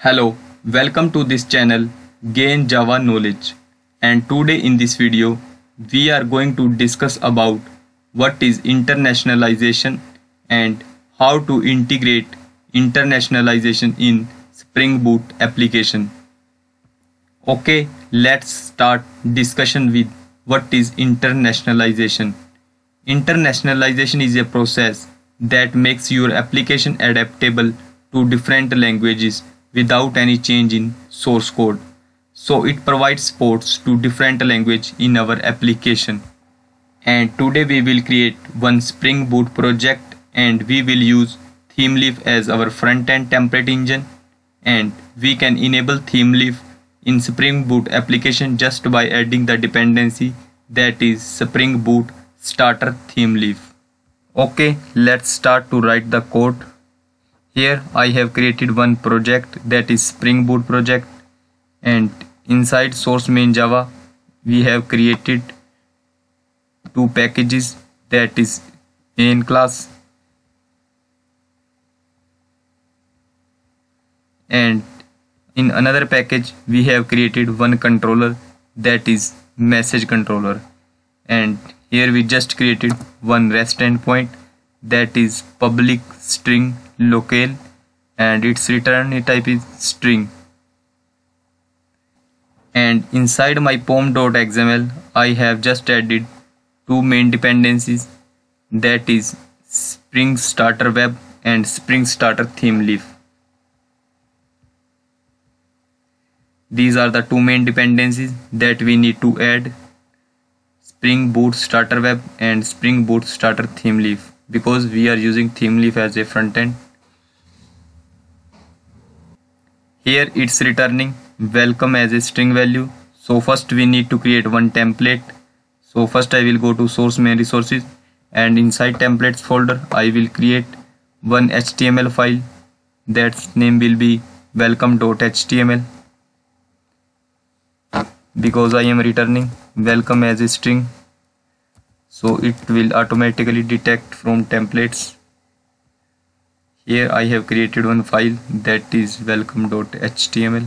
Hello, welcome to this channel Gain Java Knowledge, and today in this video we are going to discuss about what is internationalization and how to integrate internationalization in Spring Boot application. Okay, let's start discussion with what is internationalization. Internationalization is a process that makes your application adaptable to different languages without any change in source code. So it provides supports to different language in our application. And today we will create one Spring Boot project and we will use ThemeLeaf as our front-end template engine, and we can enable ThemeLeaf in Spring Boot application just by adding the dependency that is Spring Boot starter ThemeLeaf. Okay, let's start to write the code. Here I have created one project that is Spring Boot project, and inside source main Java we have created two packages, that is main class and in another package we have created one controller, that is message controller, and here we just created one REST endpoint, that is public string locale, and its return type is string. And inside my pom.xml I have just added two main dependencies, that is Spring Starter Web and Spring Starter ThemeLeaf. These are the two main dependencies that we need to add, Spring Boot Starter Web and Spring Boot Starter ThemeLeaf, because we are using ThemeLeaf as a front end. Here it's returning welcome as a string value. So first we need to create one template. So first I will go to source main resources, and inside templates folder I will create one HTML file, that's name will be welcome.html, because I am returning welcome as a string, so it will automatically detect from templates. Here I have created one file, that is welcome.html.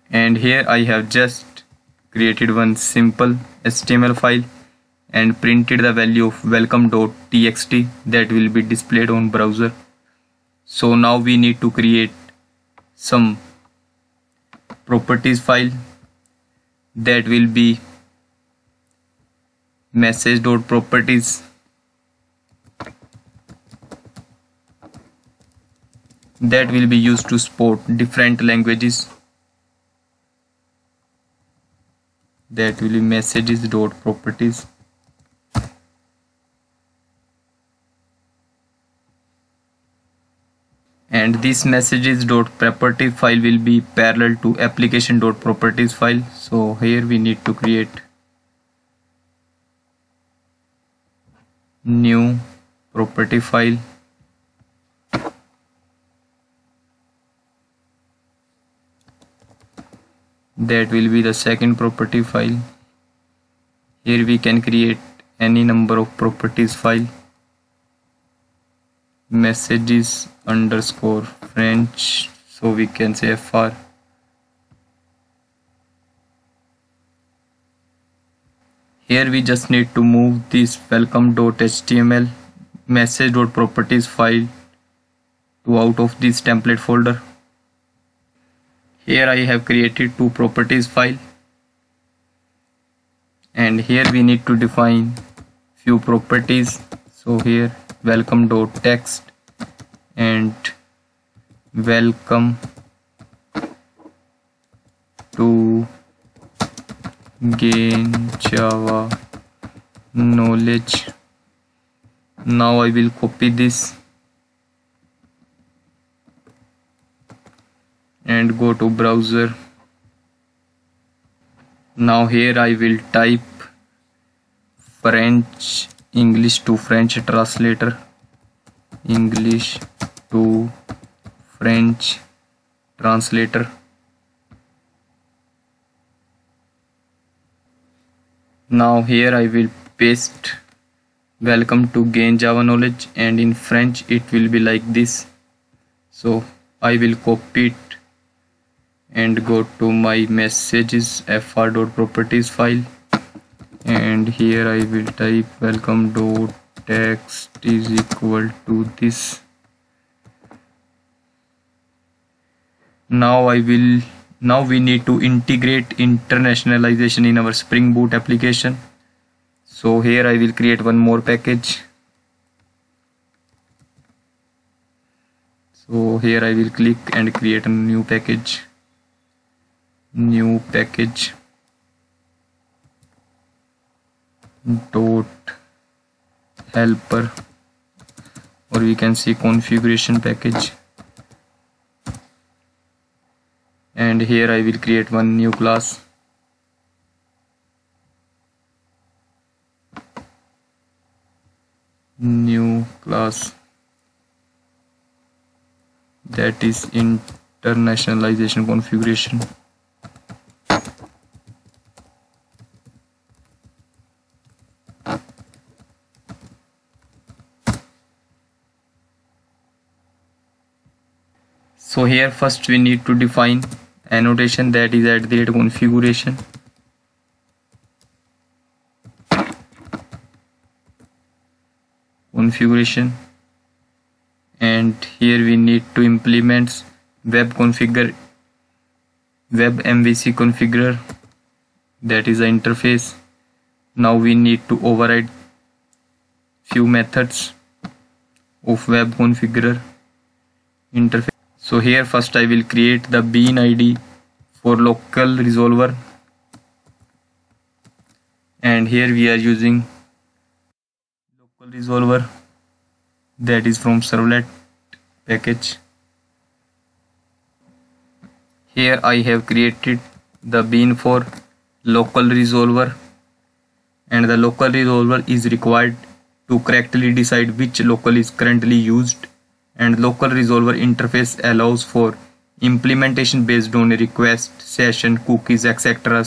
And here I have just created one simple HTML file and printed the value of welcome.txt that will be displayed on browser. So now we need to create some properties file, that will be message.properties, that will be used to support different languages, that will be messages.properties. And this messages.property file will be parallel to application.properties file. So here we need to create new property file, that will be the second property file. Here we can create any number of properties file, messages underscore French, so we can say fr. Here we just need to move this welcome.html message.properties file to out of this template folder. Here I have created two properties file, and here we need to define few properties. So here welcome.text and welcome to Gain Java Knowledge. Now I will copy this and go to browser. Now here I will type French English to French translator, English to French translator. Now here I will paste welcome to Gain Java Knowledge, and in French it will be like this. So I will copy it and go to my messages fr.properties file, and here I will type welcome.text is equal to this. Now we need to integrate internationalization in our Spring Boot application. So here I will create one more package. So here I will click and create a new package. Dot helper, or we can see configuration package. And here I will create one new class. That is internationalization configuration. So here first we need to define annotation, that is at the configuration. And here we need to implement web MVC configurer, that is the interface. Now we need to override few methods of web configurer interface. So here first I will create the bean ID for local resolver, and here we are using local resolver, that is from servlet package. Here I have created the bean for local resolver, and the local resolver is required to correctly decide which local is currently used, and local resolver interface allows for implementation based on a request, session, cookies, etc.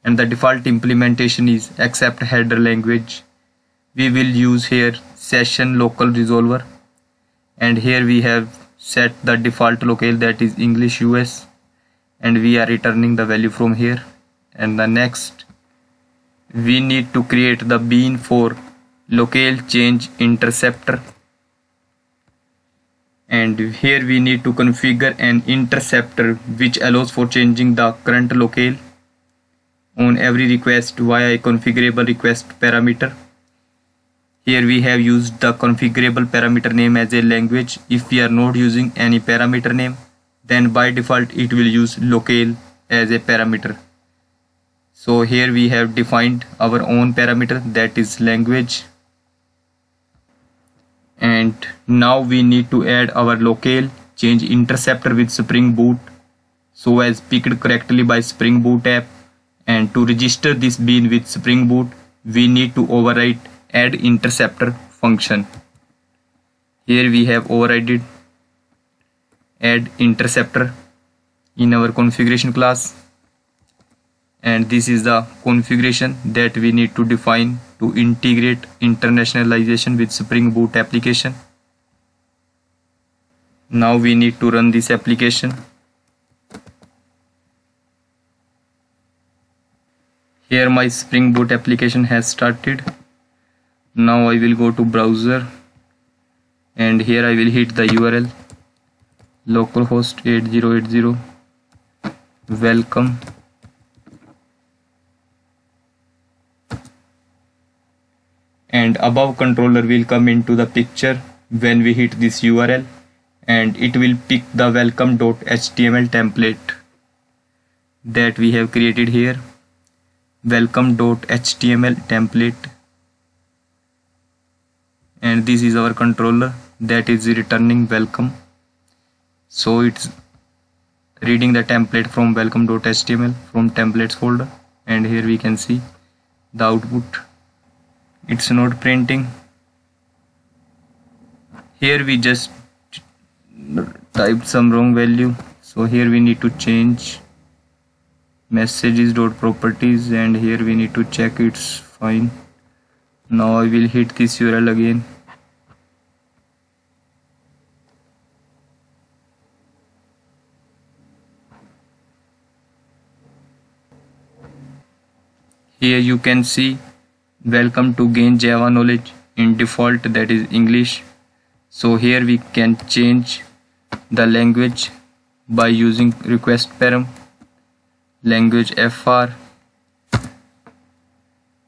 And the default implementation is accept header language. We will use here session local resolver, and here we have set the default locale, that is English US, and we are returning the value from here. And the next we need to create the bean for locale change interceptor, and here we need to configure an interceptor which allows for changing the current locale on every request via a configurable request parameter. Here we have used the configurable parameter name as a language. If we are not using any parameter name, then by default it will use locale as a parameter. So here we have defined our own parameter, that is language. And now we need to add our locale change interceptor with Spring Boot so as picked correctly by Spring Boot app. And to register this bean with Spring Boot, we need to override add interceptor function. Here we have overridden add interceptor in our configuration class, and this is the configuration that we need to define to integrate internationalization with Spring Boot application. Now we need to run this application. Here my Spring Boot application has started. Now I will go to browser, and here I will hit the URL localhost 8080 welcome, and above controller will come into the picture when we hit this URL, and it will pick the welcome.html template that we have created here. Welcome.html template, and this is our controller that is returning welcome. So it's reading the template from welcome.html from templates folder, and here we can see the output. It's not printing. Here we just typed some wrong value, so here we need to change messages.properties, and here we need to check it's fine. Now I will hit this URL again. Here you can see welcome to Gain Java Knowledge. In default that is English. So here we can change the language by using request param, language fr.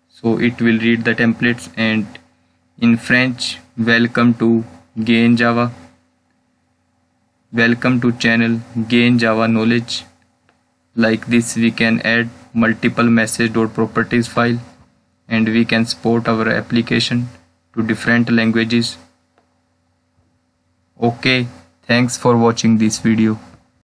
So it will read the templates, and in French, welcome to Gain Java. Welcome to channel Gain Java Knowledge. Like this we can add multiple message.properties file, and we can export our application to different languages. Okay, thanks for watching this video.